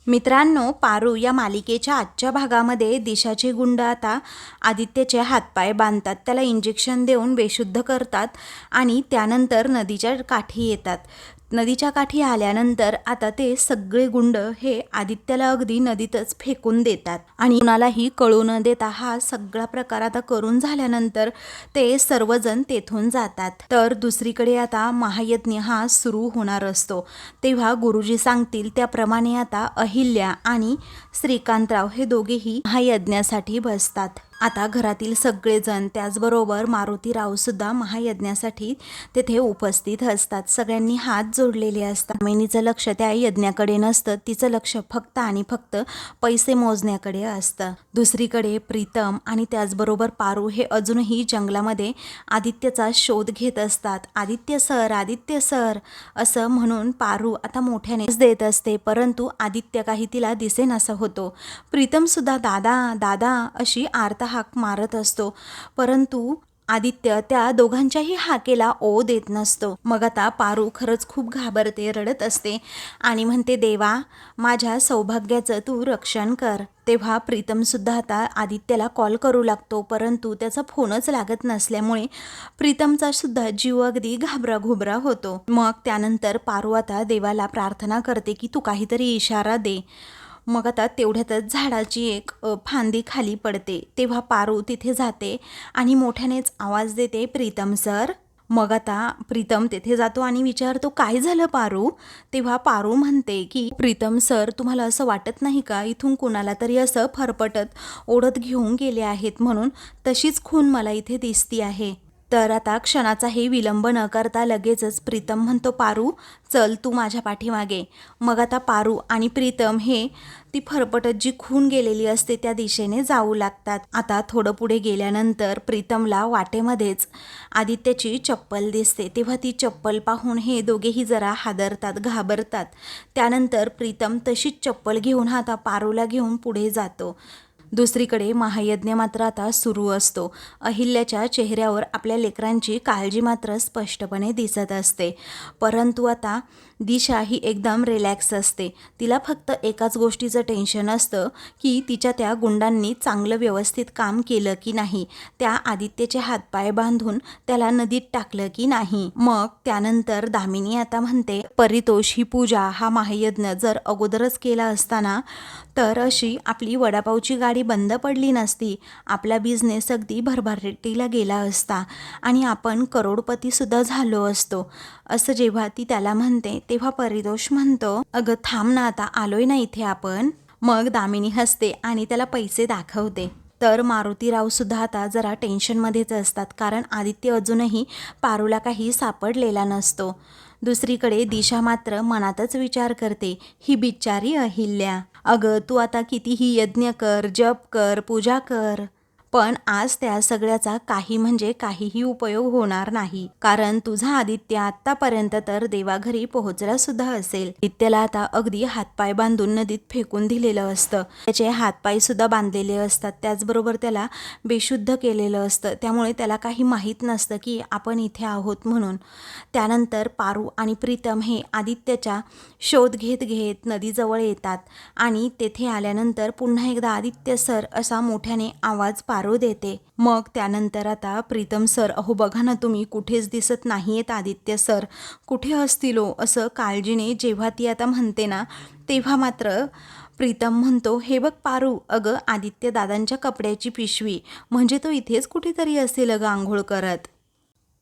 मित्रांनो, पारू या मालिकेच्या आजच्या भागामध्ये दिशाचे गुंड आता आदित्यचे हातपाय बांधतात, त्याला इंजेक्शन देऊन बेशुद्ध करतात आणि त्यानंतर नदीच्या काठी येतात. नदीच्या काठी आल्यानंतर आता ते सगळे गुंड हे आदित्यला अगदी नदीतच फेकून देतात आणि कुणालाही कळू न देता हा सगळा प्रकार आता करून झाल्यानंतर ते सर्वजण तेथून जातात. तर दुसरीकडे आता महायज्ञ हा सुरू होणार असतो. तेव्हा गुरुजी सांगतील त्याप्रमाणे आता अहिल्या आणि श्रीकांतराव हे दोघेही महायज्ञासाठी बसतात. आता घरातील सगळेजण त्याचबरोबर मारुतीराव सुद्धा महायज्ञासाठी तेथे उपस्थित असतात. सगळ्यांनी हात जोडलेले असतात. दामिनीचं लक्ष त्या यज्ञाकडे नसतं, तिचं लक्ष फक्त आणि फक्त पैसे मोजण्याकडे असतं. दुसरीकडे प्रीतम आणि त्याचबरोबर पारू हे अजूनही जंगलामध्ये आदित्यचा शोध घेत असतात. आदित्य सर असं म्हणून पारू आता मोठ्याने देत असते, परंतु आदित्य काही तिला दिसेनासा होतो. प्रीतम सुद्धा दादा दादा अशी आर्त हाक मारत असतो, परंतु आदित्य त्या दोघांच्याही हाकेला ओ देत नसतो. मग आता पारू खरंच खूप घाबरते, रडत असते आणि म्हणते, देवा माझ्या सौभाग्याचं तू रक्षण कर. तेव्हा प्रीतम सुद्धा आता आदित्यला कॉल करू लागतो, परंतु त्याचा फोनच लागत नसल्यामुळे प्रीतमचा सुद्धा जीव अगदी घाबरा होतो. मग त्यानंतर पारू आता देवाला प्रार्थना करते की तू काहीतरी इशारा दे. मग आता तेवढ्यातच झाडाची एक फांदी खाली पडते. तेव्हा पारू तिथे जाते आणि मोठ्यानेच आवाज देते, प्रीतम सर. मग आता प्रीतम तेथे जातो आणि विचारतो, काय झालं पारू? तेव्हा पारू म्हणते की प्रीतम सर, तुम्हाला असं वाटत नाही का इथून कुणाला तरी असं फरफटत ओढत घेऊन गेले आहेत म्हणून? तशीच खून मला इथे दिसती आहे. तर आता क्षणाचाही विलंब न करता लगेचच प्रीतम म्हणतो, पारू चल तू माझ्या पाठीमागे. मग आता पारू आणि प्रीतम हे ती फरफटत जी खून गेलेली असते त्या दिशेने जाऊ लागतात. आता थोडं पुढे गेल्यानंतर प्रीतमला वाटेमध्येच आदित्यची चप्पल दिसते. तेव्हा ती चप्पल पाहून हे दोघेही जरा हादरतात, घाबरतात. त्यानंतर प्रीतम तशीच चप्पल घेऊन आता पारूला घेऊन पुढे जातो. दुसरीकडे महायज्ञ मात्र आता सुरू असतो. अहिल्याच्या चेहऱ्यावर आपल्या लेकरांची काळजी मात्र स्पष्टपणे दिसत असते, परंतु आता दिशा ही एकदम रिलॅक्स असते. तिला फक्त एकाच गोष्टीचं टेन्शन असतं की तिच्या त्या गुंडांनी चांगलं व्यवस्थित काम केलं की नाही, त्या आदित्यचे हातपाय बांधून त्याला नदीत टाकलं की नाही. मग त्यानंतर दामिनी आता म्हणते, परितोष ही पूजा हा महायज्ञ जर अगोदरच केला असताना तर अशी आपली वडापावची गाडी बंद पडली नसती, आपला बिझनेस अगदी भरभराटीला गेला असता आणि आपण करोडपती सुद्धा झालो असतो. असं जेव्हा ती त्याला म्हणते तेव्हा परितोष म्हणतो, अगं थांब ना, आता आलोय ना इथे आपण. मग दामिनी हसते आणि त्याला पैसे दाखवते. तर मारुतीराव सुद्धा आता जरा टेन्शनमध्येच असतात, कारण आदित्य अजूनही पारूला काही सापडलेला नसतो. दुसरीकडे दिशा मात्र मनातच विचार करते, ही बिचारी अहिल्या, अगं तू आता कितीही यज्ञ कर, जप कर, पूजा कर, पण आज त्या सगळ्याचा काही म्हणजे काहीही उपयोग होणार नाही, कारण तुझा आदित्य आतापर्यंत तर देवाघरी पोहोचला सुद्धा असेल. आदित्यला आता अगदी हातपाय बांधून नदीत फेकून दिलेलं असतं, त्याचे हातपाय सुद्धा बांधलेले असतात, त्याचबरोबर त्याला बेशुद्ध केलेलं असतं, त्यामुळे त्याला काही माहीत नसतं की आपण इथे आहोत म्हणून. त्यानंतर पारू आणि प्रीतम हे आदित्यचा शोध घेत घेत नदीजवळ येतात आणि तेथे आल्यानंतर पुन्हा एकदा आदित्य सर असा मोठ्याने आवाज पारू देते. मग त्यानंतर आता प्रीतम सर, अहो बघा ना, तुम्ही कुठेच दिसत नाहीयेत आदित्य सर, कुठे असतील हो, असं काळजीने जेव्हा ती आता म्हणते ना, तेव्हा मात्र प्रीतम म्हणतो, हे बघ पारू, अगं आदित्य दादांच्या कपड्याची पिशवी, म्हणजे तो इथेच कुठेतरी असेल अगं आंघोळ करत.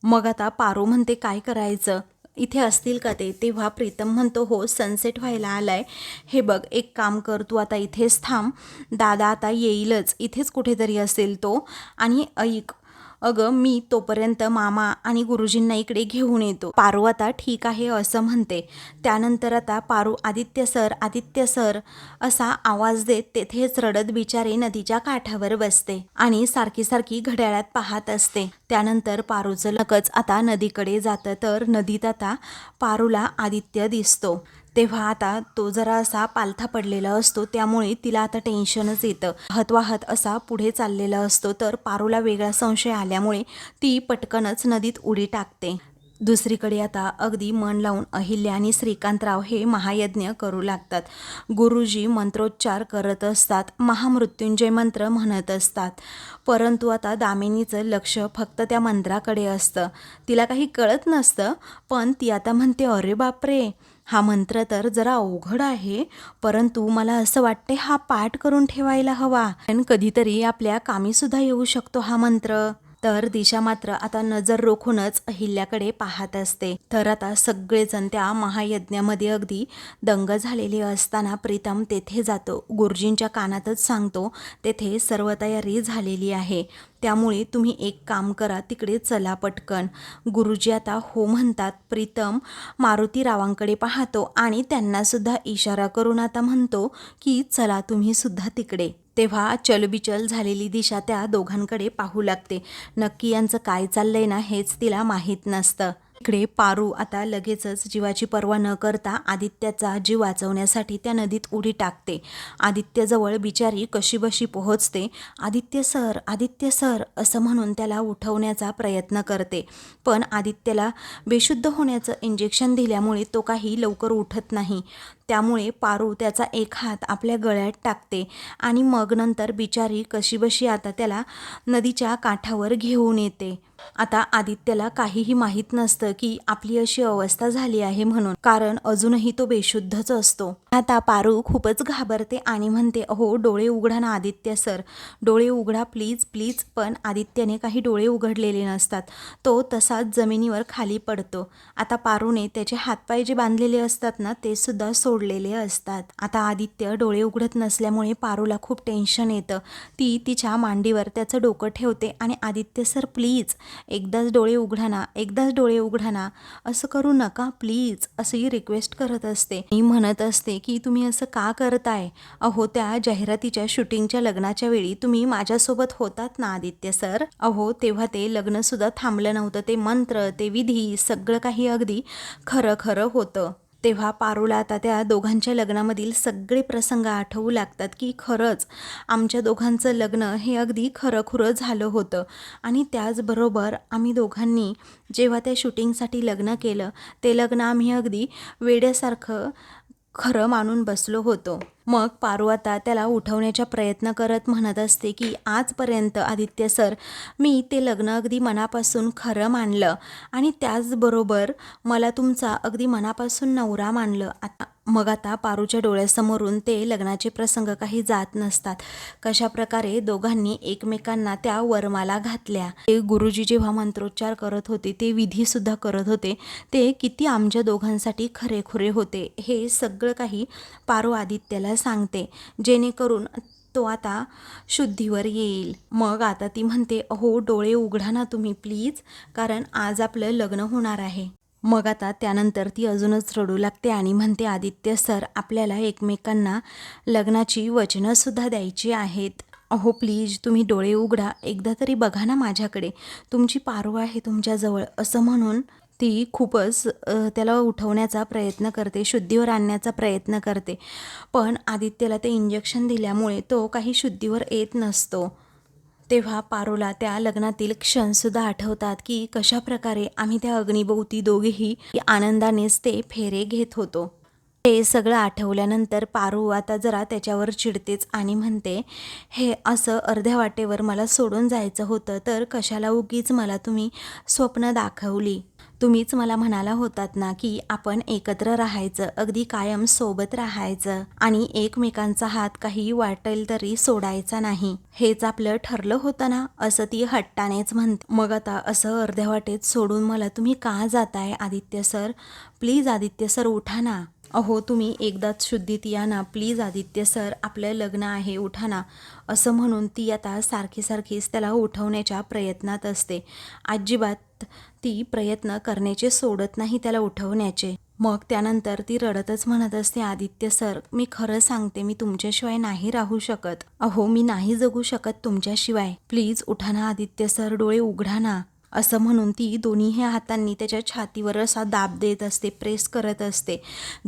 मग आता पारू म्हणते, काय करायचं, इथे असतील का ते? तेव्हा प्रीतम म्हणतो, हो सनसेट व्हायला आलाय, हे बघ एक काम कर, तू आता इथेच थांब, दादा आता येईलच, इथेच कुठेतरी असेल तो, आणि ऐक अगं मी तोपर्यंत मामा आणि गुरुजींना इकडे घेऊन येतो. पारू आता ठीक आहे असं म्हणते. त्यानंतर आता पारू आदित्य सर असा आवाज देत तेथेच रडत बिचारे नदीच्या काठावर बसते आणि सारखी घड्याळात पाहत असते. त्यानंतर पारूचं लकच आता नदीकडे जातं, तर नदीत आता पारूला आदित्य दिसतो. तेव्हा आता तो जरा असा पालथा पडलेला असतो, त्यामुळे तिला आता टेन्शनच येतं. वाहत असा पुढे चाललेला असतो, तर पारूला वेगळा संशय आल्यामुळे ती पटकनच नदीत उडी टाकते. दुसरीकडे आता अगदी मन लावून अहिल्या आणि श्रीकांतराव हे महायज्ञ करू लागतात. गुरुजी मंत्रोच्चार करत असतात, महामृत्युंजय मंत्र म्हणत असतात. परंतु आता दामिनीचं लक्ष फक्त त्या मंत्राकडे असतं. तिला काही कळत नसतं, पण ती आता म्हणते, अरे बापरे, हा मंत्र तर जरा अवघड आहे, परंतु मला असं वाटते हा पाठ करून ठेवायला हवा, पण कधीतरी आपल्या कामीसुद्धा येऊ शकतो हा मंत्र. तर दिशा मात्र आता नजर रोखूनच अहिल्याकडे पाहत असते. तर आता सगळेजण त्या महायज्ञामध्ये अगदी दंग झालेले असताना प्रीतम तेथे जातो. गुरुजींच्या कानातच सांगतो, तेथे सर्व तयारी झालेली आहे, त्यामुळे तुम्ही एक काम करा, तिकडे चला पटकन. गुरुजी आता हो म्हणतात. प्रीतम मारुतीरावांकडे पाहतो आणि त्यांनासुद्धा इशारा करून आता म्हणतो की चला तुम्ही सुद्धा तिकडे. तेव्हा चलबिचल झालेली दिशा त्या दोघांकडे पाहू लागते. नक्की यांचं काय चाललंय ना हेच तिला माहीत नसतं. इकडे पारू आता लगेचच जीवाची पर्वा न करता आदित्याचा जीव वाचवण्यासाठी त्या नदीत उडी टाकते. आदित्यजवळ बिचारी कशीबशी पोहोचते. आदित्य सर असं म्हणून त्याला उठवण्याचा प्रयत्न करते, पण आदित्यला बेशुद्ध होण्याचं इंजेक्शन दिल्यामुळे तो काही लवकर उठत नाही. त्यामुळे पारू त्याचा एक हात आपल्या गळ्यात टाकते आणि मग नंतर बिचारी कशीबशी आता त्याला नदीच्या काठावर घेऊन येते. आता आदित्यला काहीही माहीत नसतं की आपली अशी अवस्था झाली आहे म्हणून, कारण अजूनही तो बेशुद्धच असतो. आता पारू खूपच घाबरते आणि म्हणते, अहो डोळे उघडा ना आदित्य सर, डोळे उघडा प्लीज प्लीज. पण आदित्यने काही डोळे उघडलेले नसतात. तो तसाच जमिनीवर खाली पडतो. आता पारूने त्याचे हातपाय जे बांधलेले असतात ना ते सुद्धा सोडलेले असतात. आता आदित्य डोळे उघडत नसल्यामुळे पारूला खूप टेन्शन येतं. ती तिच्या मांडीवर त्याचं डोकं ठेवते आणि आदित्य सर प्लीज एकदाच डोळे उघडा ना, एकदाच डोळे उघडा ना, असं करू नका प्लीज, अशी रिक्वेस्ट करत असते. मी म्हणत असते की तुम्ही असं का करताय? अहो त्या जाहिरातीच्या शूटिंगच्या लग्नाच्या वेळी तुम्ही माझ्यासोबत होतात ना आदित्य सर. अहो तेव्हा ते लग्न सुद्धा थांबलं नव्हतं. ते मंत्र, ते विधी, सगळं काही अगदी खरं खरं होतं. तेव्हा पारूला आता त्या दोघांच्या लग्नामधील सगळे प्रसंग आठवू लागतात की खरंच आमच्या दोघांचं लग्न हे अगदी खरंखुरं झालं होतं. आणि त्याचबरोबर आम्ही दोघांनी जेव्हा त्या शूटिंगसाठी लग्न केलं, ते लग्न आम्ही अगदी वेड्यासारखं खरं मानून बसलो होतो. मग पारू आता त्याला उठवण्याचा प्रयत्न करत म्हणत असते की आजपर्यंत आदित्य सर मी ते लग्न अगदी मनापासून खरं मानलं आणि त्याचबरोबर मला तुमचा अगदी मनापासून नवरा मानलं. मग आता पारूच्या डोळ्यासमोरून ते लग्नाचे प्रसंग काही जात नसतात. कशा प्रकारे दोघांनी एकमेकांना त्या वरमाला घातल्या, ते गुरुजी जेव्हा मंत्रोच्चार करत होते, ते विधीसुद्धा करत होते, ते किती आमच्या दोघांसाठी खरेखुरे होते, हे सगळं काही पारू आदित्यला सांगते, जेणेकरून तो आता शुद्धीवर येईल. मग आता ती म्हणते, अहो डोळे उघडा ना तुम्ही प्लीज, कारण आज आपलं लग्न होणार आहे. मग आता त्यानंतर ती अजूनच रडू लागते आणि म्हणते, आदित्य सर आपल्याला एकमेकांना लग्नाची वचनंसुद्धा द्यायची आहेत. अहो प्लीज तुम्ही डोळे उघडा, एकदा तरी बघा ना माझ्याकडे, तुमची पारू आहे तुमच्याजवळ. असं म्हणून ती खूपच त्याला उठवण्याचा प्रयत्न करते, शुद्धीवर आणण्याचा प्रयत्न करते. पण आदित्यला ते इंजेक्शन दिल्यामुळे तो काही शुद्धीवर येत नसतो. तेव्हा पारूला त्या लग्नातील क्षणसुद्धा आठवतात की कशा प्रकारे आम्ही त्या अग्निभोवती दोघेही आनंदानेच ते फेरे घेत होतो. हे सगळं आठवल्यानंतर पारू आता जरा त्याच्यावर चिडतेच आणि म्हणते, हे असं अर्ध्या वाटेवर मला सोडून जायचं होतं तर कशाला उगीच मला तुम्ही स्वप्न दाखवली. तुम्हीच मला म्हणाला होतात ना की आपण एकत्र राहायचं, अगदी कायम सोबत राहायचं आणि एकमेकांचा हात काही वाटेल तरी सोडायचा नाही, हेच आपलं ठरलं होतं ना, असं ती हट्टानेच म्हणते. मग आता असं अर्ध्या वाटेत सोडून मला तुम्ही का जाताय Aditya sir? Please Aditya sir उठा ना. अहो तुम्ही एकदाच शुद्धीत या ना प्लीज आदित्य सर, आपलं लग्न आहे, उठा ना. असं म्हणून ती आता सारखीच त्याला उठवण्याच्या प्रयत्नात असते. अजिबात ती प्रयत्न करण्याचे सोडत नाही त्याला उठवण्याचे. मग त्यानंतर ती रडतच म्हणत असते, आदित्य सर मी खरं सांगते, मी तुमच्याशिवाय नाही राहू शकत. अहो मी नाही जगू शकत तुमच्याशिवाय. प्लीज उठा ना आदित्य सर, डोळे उघडा ना. असं म्हणून ती दोन्ही हातांनी त्याच्या छातीवर असा दाब देत असते, प्रेस करत असते,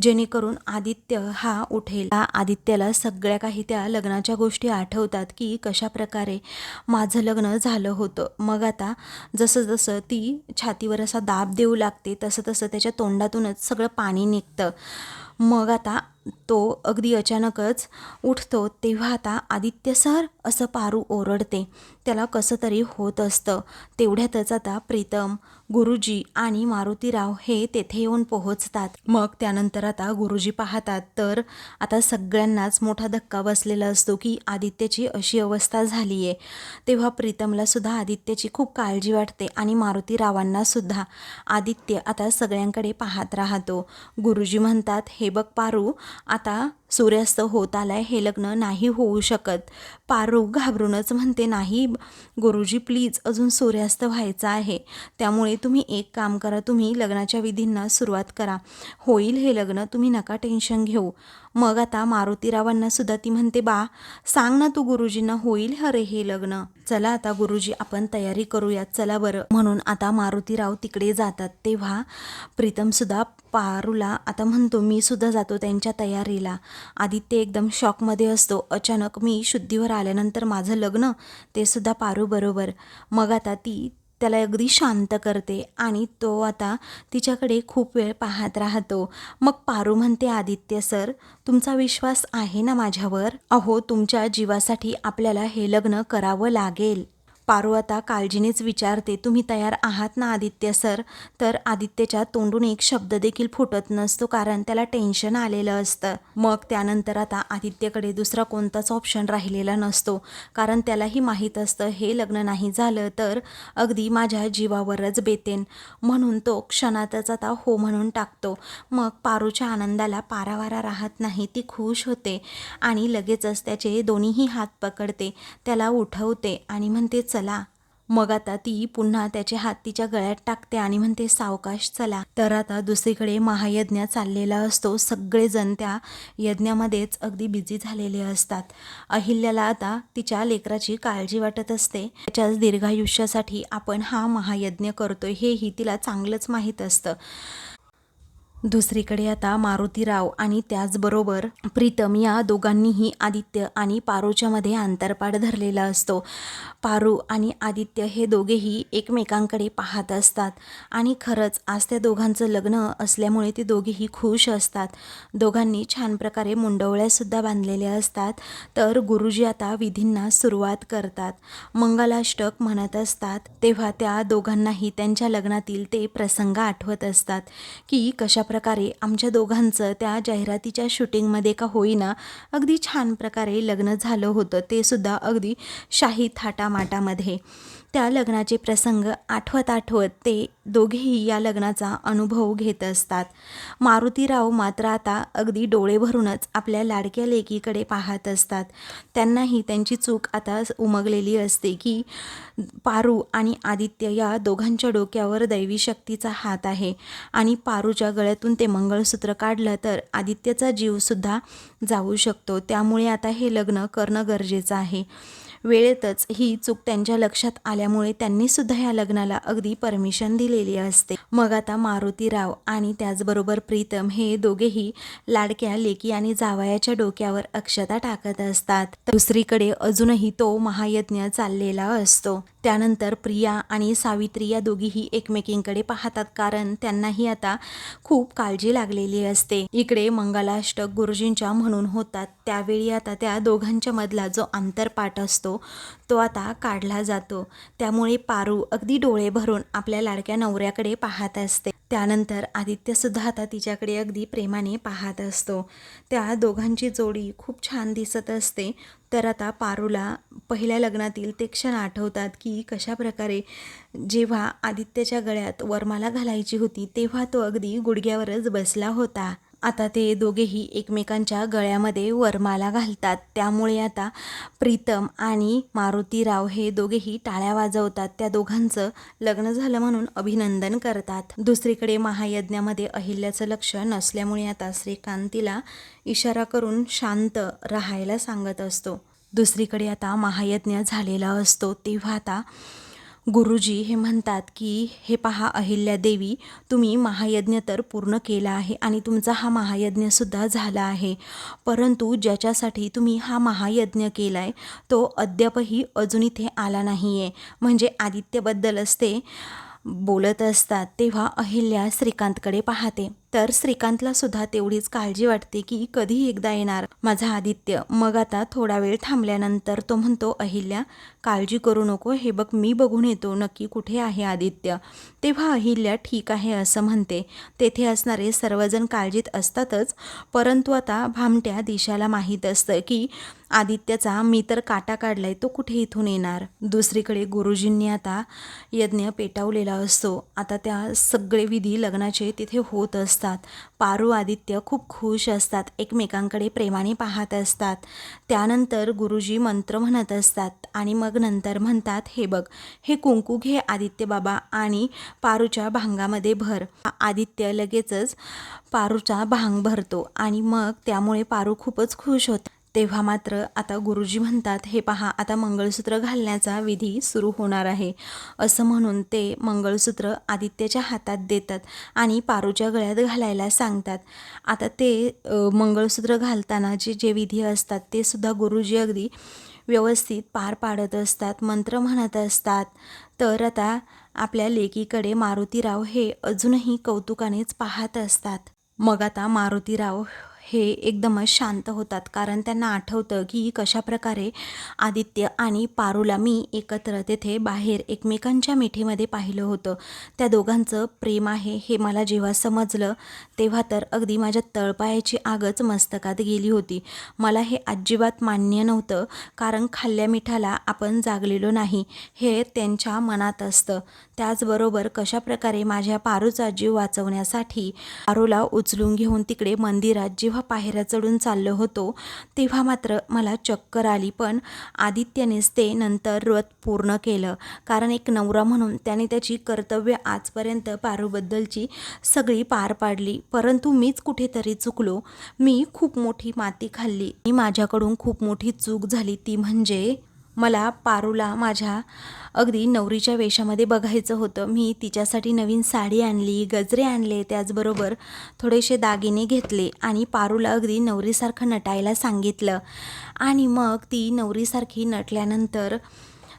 जेणेकरून आदित्य हा उठेल. आदित्याला सगळ्या काही त्या लग्नाच्या गोष्टी आठवतात की कशा प्रकारे माझं लग्न झालं होतं. मग आता जसं जसं ती छातीवर असा दाब देऊ लागते तसं तसं त्याच्या तोंडातूनच सगळं पाणी निघतं. मग आता तो अगदी अचानकच उठतो. तेव्हा आता आदित्य सर असं पारू ओरडते. त्याला कसं तरी होत असतं. तेवढ्यातच आता प्रीतम, गुरुजी आणि मारुतीराव हे तेथे येऊन पोहोचतात. मग त्यानंतर आता गुरुजी पाहतात तर आता सगळ्यांनाच मोठा धक्का बसलेला असतो की आदित्यची अशी अवस्था झाली आहे. तेव्हा प्रीतमला सुद्धा आदित्यची खूप काळजी वाटते आणि मारुतीरावांना सुद्धा. आदित्य आता सगळ्यांकडे पाहत राहतो. गुरुजी म्हणतात, हे बघ पारू, आता सूर्यास्त होत आलाय, हे लग्न नाही होऊ शकत. पारू घाबरूनच म्हणते, नाही गुरुजी प्लीज, अजून सूर्यास्त व्हायचा आहे. त्यामुळे तुम्ही एक काम करा, तुम्ही लग्नाच्या विधींना सुरुवात करा. होईल हे लग्न, तुम्ही नका टेन्शन घेऊ. मग आता मारुतीरावांना सुद्धा ती म्हणते, बा सांग ना तू गुरुजींना, होईल हरे हे लग्न. चला आता गुरुजी आपण तयारी करूयात, चला बरं. म्हणून आता मारुतीराव तिकडे जातात. तेव्हा प्रीतम सुद्धा पारूला आता म्हणतो, मी सुद्धा जातो त्यांच्या तयारीला. आदित्य एकदम शॉकमध्ये असतो. अचानक मी शुद्धीवर आल्यानंतर माझं लग्न, ते सुद्धा पारू बरोबर. मग आता ती त्याला अगदी शांत करते आणि तो आता तिच्याकडे खूप वेळ पाहत राहतो. मग पारू म्हणते, आदित्य सर तुमचा विश्वास आहे ना माझ्यावर? अहो तुमच्या जीवासाठी आपल्याला हे लग्न करावं लागेल. पारू आता काळजीनेच विचारते, तुम्ही तयार आहात ना आदित्य सर? तर आदित्यच्या तोंडून एक शब्द देखील फुटत नसतो, कारण त्याला टेन्शन आलेलं असतं. मग त्यानंतर आता आदित्यकडे दुसरा कोणताच ऑप्शन राहिलेला नसतो, कारण त्यालाही माहीत असतं हे लग्न नाही झालं तर अगदी माझ्या जीवावरच बेतेन. म्हणून तो क्षणातच आता हो म्हणून टाकतो. मग पारूच्या आनंदाला पारावारा राहत नाही. ती खुश होते आणि लगेचच त्याचे दोन्हीही हात पकडते, त्याला उठवते आणि म्हणते, चला. मग आता ती पुन्हा त्याचे हात तिच्या गळ्यात टाकते आणि म्हणते, सावकाश चला. तर आता दुसरीकडे महायज्ञ चाललेला असतो. सगळेजण त्या यज्ञामध्येच अगदी बिझी झालेले असतात. अहिल्याला आता तिच्या लेकराची काळजी वाटत असते. त्याच्याच दीर्घायुष्यासाठी आपण हा महायज्ञ करतोय हेही तिला चांगलंच माहीत असतं. दुसरीकडे आता मारुतीराव आणि त्याचबरोबर प्रीतम या दोघांनीही आदित्य आणि पारूच्या मध्ये अंतरपाठ धरलेला असतो. पारू आणि आदित्य हे दोघेही एकमेकांकडे पाहत असतात आणि खरंच आज त्या दोघांचं लग्न असल्यामुळे ते दोघेही खुश असतात. दोघांनी छान प्रकारे मुंडवळ्यासुद्धा बांधलेल्या असतात. तर गुरुजी आता विधींना सुरुवात करतात. मंगलाष्टक म्हणत असतात. तेव्हा त्या दोघांनाही त्यांच्या लग्नातील ते प्रसंग आठवत असतात की कशा प्रकारे आमच्या दोघांचं त्या जाहिरातीच्या शूटिंगमध्ये का होईना अगदी छान प्रकारे लग्न झालं होतं, ते सुद्धा अगदी शाही थाटामाटामध्ये. त्या लग्नाचे प्रसंग आठवत आठवत ते दोघेही या लग्नाचा अनुभव घेत असतात. मारुतीराव मात्र आता अगदी डोळे भरूनच आपल्या लाडक्या लेकीकडे पाहत असतात. त्यांनाही त्यांची चूक आता उमगलेली असते की पारू आणि आदित्य या दोघांच्या डोक्यावर दैवी शक्तीचा हात आहे आणि पारूच्या गळ्यातून ते मंगळसूत्र काढलं तर आदित्यचा जीवसुद्धा जाऊ शकतो. त्यामुळे आता हे लग्न करणं गरजेचं आहे. वेळेतच ही चूक त्यांच्या लक्षात आल्यामुळे त्यांनी सुद्धा या लग्नाला अगदी परमिशन दिलेली असते. मग आता मारुतीराव आणि त्याचबरोबर प्रीतम हे दोघेही लाडक्या लेकी आणि जावयाच्या डोक्यावर अक्षता टाकत असतात. दुसरीकडे अजूनही तो महायज्ञ चाललेला असतो. त्यानंतर प्रिया आणि सावित्री या दोघीही एकमेकींकडे पाहतात, कारण त्यांनाही आता खूप काळजी लागलेली असते. इकडे मंगलाष्टक गुरुजींच्या म्हणून होतात. त्यावेळी आता त्या दोघांच्या मधला जो आंतरपाठ असतो तो आता काढला जातो. त्यामुळे पारू अगदी डोळे भरून आपल्या लाडक्या नवऱ्याकडे पाहत असते. त्यानंतर आदित्य सुद्धा आता तिच्याकडे अगदी प्रेमाने पाहत असतो. त्या दोघांची जोडी खूप छान दिसत असते. तर आता पारूला पहिल्या लग्नातील ते क्षण आठवतात की कशा प्रकारे जेव्हा आदित्यच्या गळ्यात वरमाला घालायची होती तेव्हा तो अगदी गुडघ्यावरच बसला होता. आता ते दोघेही एकमेकांच्या गळ्यामध्ये वरमाला घालतात. त्यामुळे आता प्रीतम आणि मारुतीराव हे दोघेही टाळ्या वाजवतात. त्या दोघांचं लग्न झालं म्हणून अभिनंदन करतात. दुसरीकडे महायज्ञामध्ये अहिल्याचं लक्ष नसल्यामुळे आता श्रीकांतीला इशारा करून शांत राहायला सांगत असतो. दुसरीकडे आता महायज्ञ झालेला असतो. तेव्हा आता गुरुजी हे म्हणतात की हे पहा अहिल्यादेवी, तुम्ही महायज्ञ तर पूर्ण केला आहे आणि तुमचा हा महायज्ञसुद्धा झाला आहे, परंतु ज्याच्यासाठी तुम्ही हा महायज्ञ केला आहे तो अद्यापही अजून इथे आला नाही आहे. म्हणजे आदित्यबद्दलच ते बोलत असतात. तेव्हा अहिल्या श्रीकांतकडे पाहते, तर श्रीकांतला सुद्धा तेवढीच काळजी वाटते की कधी एकदा येणार माझा आदित्य. मग आता थोडा वेळ थांबल्यानंतर तो म्हणतो, अहिल्या काळजी करू नको, हे बघ मी बघून येतो नक्की कुठे आहे आदित्य. तेव्हा अहिल्या ठीक आहे असं म्हणते. तेथे असणारे सर्वजण काळजीत असतातच, परंतु आता भामट्या दिशाला माहीत असतं की आदित्यचा मी तर काटा काढलाय, तो कुठे इथून येणार. दुसरीकडे गुरुजींनी आता यज्ञ पेटवलेला असतो. आता त्या सगळे विधी लग्नाचे तिथे होत असतात. पारू आदित्य खूप खुश असतात, एकमेकांकडे प्रेमाने पाहत असतात. त्यानंतर गुरुजी मंत्र म्हणत असतात आणि मग नंतर म्हणतात, हे बघ हे कुंकू घे आदित्य बाबा आणि पारूच्या भांगामध्ये भर. आदित्य लगेचच पारूचा भांग भरतो आणि मग त्यामुळे पारू खूपच खुश होते. तेव्हा मात्र आता गुरुजी म्हणतात, हे पहा आता मंगळसूत्र घालण्याचा विधी सुरू होणार आहे. असं म्हणून ते मंगळसूत्र आदित्यच्या हातात देतात आणि पारूच्या गळ्यात घालायला सांगतात. आता ते मंगळसूत्र घालताना जे जे विधी असतात ते सुद्धा गुरुजी अगदी व्यवस्थित पार पाडत असतात, मंत्र म्हणत असतात. तर आता आपल्या लेकीकडे मारुतीराव हे अजूनही कौतुकानेच पाहत असतात. मग आता मारुतीराव हे एकदमच शांत होतात, कारण त्यांना आठवतं की कशाप्रकारे आदित्य आणि पारूला मी एकत्र तेथे बाहेर एकमेकांच्या मिठीमध्ये पाहिलं होतं. त्या दोघांचं प्रेम आहे हे मला जेव्हा समजलं तेव्हा तर अगदी माझ्या तळपायाची आगच मस्तकात गेली होती. मला हे अजिबात मान्य नव्हतं, कारण खाल्ल्या मिठाला आपण जागलेलो नाही हे त्यांच्या मनात असतं. त्याचबरोबर कशाप्रकारे माझ्या पारूचा जीव वाचवण्यासाठी पारूला उचलून घेऊन तिकडे मंदिरात जेव्हा पायऱ्या चढून चाललो होतो तेव्हा मात्र मला चक्कर आली, पण आदित्यनेच ते नंतर व्रत पूर्ण केलं, कारण एक नवरा म्हणून त्याने त्याची कर्तव्य आजपर्यंत पारूबद्दलची सगळी पार पाडली. परंतु मीच कुठेतरी चुकलो, मी खूप मोठी माती खाल्ली आणि माझ्याकडून खूप मोठी चूक झाली. ती म्हणजे मला पारूला माझ्या अगदी नवरीच्या वेशामध्ये बघायचं होतं. मी तिच्यासाठी नवीन साडी आणली, गजरे आणले, त्याचबरोबर थोडेसे दागिने घेतले आणि पारूला अगदी नवरीसारखं नटायला सांगितलं. आणि मग ती नवरीसारखी नटल्यानंतर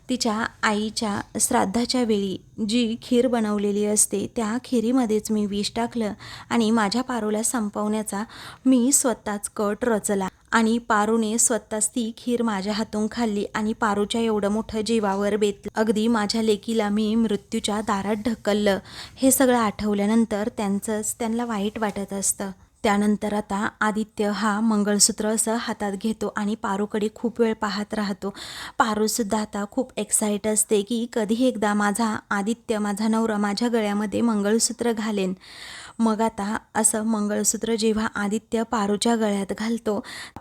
तिच्या आईच्या श्राद्धाच्या वेळी जी खीर बनवलेली असते त्या खिरीमध्येच मी विष टाकलं आणि माझ्या पारूला संपवण्याचा मी स्वतःच कट रचला आणि पारूने स्वतःच ती खीर माझ्या हातून खाल्ली आणि पारूच्या एवढं मोठं जीवावर बेतलं. अगदी माझ्या लेकीला मी मृत्यूच्या दारात ढकललं. हे सगळं आठवल्यानंतर त्यांना वाईट वाटत असतं. त्यानंतर आता आदित्य हा मंगळसूत्र असं हातात घेतो आणि पारूकडे खूप वेळ पाहत राहतो. पारूसुद्धा आता खूप एक्साइट असते की कधी एकदा माझा आदित्य, माझा नवरा माझ्या गळ्यामध्ये मंगळसूत्र घालेन. मग आता असं मंगळसूत्र जेव्हा आदित्य पारूच्या गळ्यात घालतो,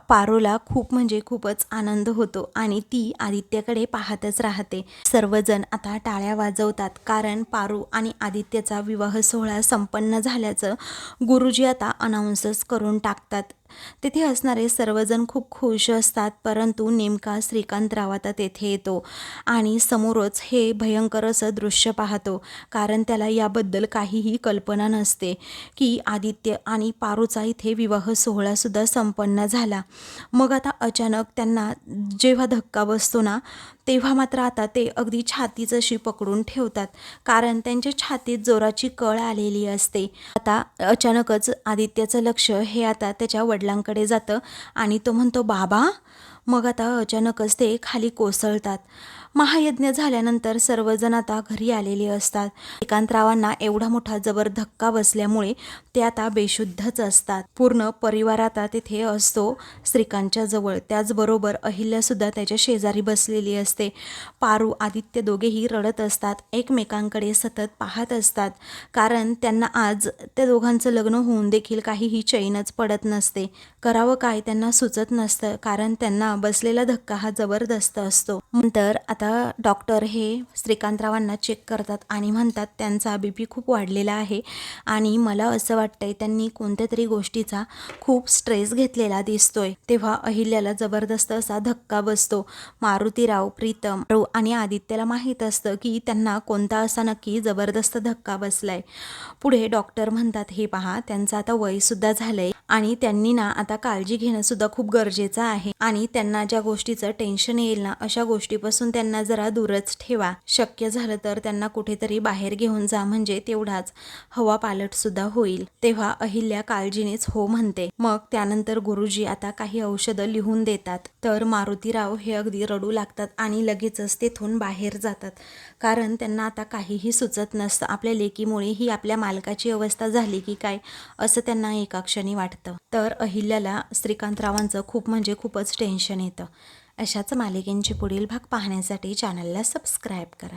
पारूला खूप म्हणजे खूपच आनंद होतो आणि ती आदित्यकडे पाहतच राहते. सर्वजण आता टाळ्या वाजवतात, कारण पारू आणि आदित्यचा विवाह सोहळा संपन्न झाल्याचं गुरुजी आता अनाउन्सच करून टाकतात. तेथे असणारे सर्वजण खूप खुश असतात, परंतु नेमका श्रीकांतराव आता तेथे येतो आणि समोरच हे भयंकर असं दृश्य पाहतो, कारण त्याला याबद्दल काहीही कल्पना नसते की आदित्य आणि पारूचा इथे विवाह सोहळासुद्धा संपन्न झाला. मग आता अचानक त्यांना जेव्हा धक्का बसतो ना, तेव्हा मात्र आता ते अगदी छातीच अशी पकडून ठेवतात, कारण त्यांच्या छातीत जोराची कळ आलेली असते. आता अचानकच आदित्यचं लक्ष हे आता त्याच्या वडिलांकडे जातं आणि तो म्हणतो, बाबा. मग आता अचानकच ते खाली कोसळतात. महायज्ञ झाल्यानंतर सर्वजण आता घरी आलेले असतात. श्रीकांतरावांना एवढा मोठा जबर धक्का बसल्यामुळे ते आता बेशुद्धच असतात. पूर्ण परिवार आता तिथे असतो श्रीकांतच्या जवळ. त्याचबरोबर अहिल्यासुद्धा त्याच्या शेजारी बसलेली असते. पारू, आदित्य दोघेही रडत असतात, एकमेकांकडे सतत पाहत असतात, कारण त्यांना आज त्या दोघांचं लग्न होऊन देखील काहीही चैनच पडत नसते. करावं काय त्यांना सुचत नसतं, कारण त्यांना बसलेला धक्का हा जबरदस्त असतो. नंतर आता डॉक्टर हे श्रीकांतरावांना चेक करतात आणि म्हणतात त्यांचा BP खूप वाढलेला आहे आणि मला असं वाटतंय त्यांनी कोणत्या तरी गोष्टीचा खूप स्ट्रेस घेतलेला दिसतोय. तेव्हा अहिल्याला जबरदस्त असा धक्का बसतो. मारुतीराव, प्रीतम आणि आदित्यला माहीत असतं की त्यांना कोणता असा नक्की जबरदस्त धक्का बसलाय. पुढे डॉक्टर म्हणतात हे पहा त्यांचं आता वयसुद्धा झालंय आणि त्यांनी ना आता काळजी घेणं सुद्धा खूप गरजेचं आहे आणि त्यांना ज्या गोष्टीचं टेन्शन येईल ना अशा गोष्टीपासून त्यांना जरा दूरच ठेवा. शक्य झालं तर त्यांना कुठेतरी बाहेर घेऊन जा म्हणजे तेवढाच हवा पालट सुद्धा होईल. तेव्हा अहिल्या काळजीनेच हो म्हणते. मग त्यानंतर गुरुजी आता काही औषधं लिहून देतात. तर मारुतीराव हे अगदी रडू लागतात आणि लगेचच तेथून बाहेर जातात कारण त्यांना आता काहीही सुचत नसतं. आपल्या लेकीमुळे ही आपल्या मालकाची अवस्था झाली की काय असं त्यांना एका क्षणी वाटतं. तर अहिल्याला श्रीकांतरावांचं खूप म्हणजे खूपच टेन्शन येतं. अशाच मालिकेंचे पुढील भाग पाहण्यासाठी चॅनलला सबस्क्राईब करा.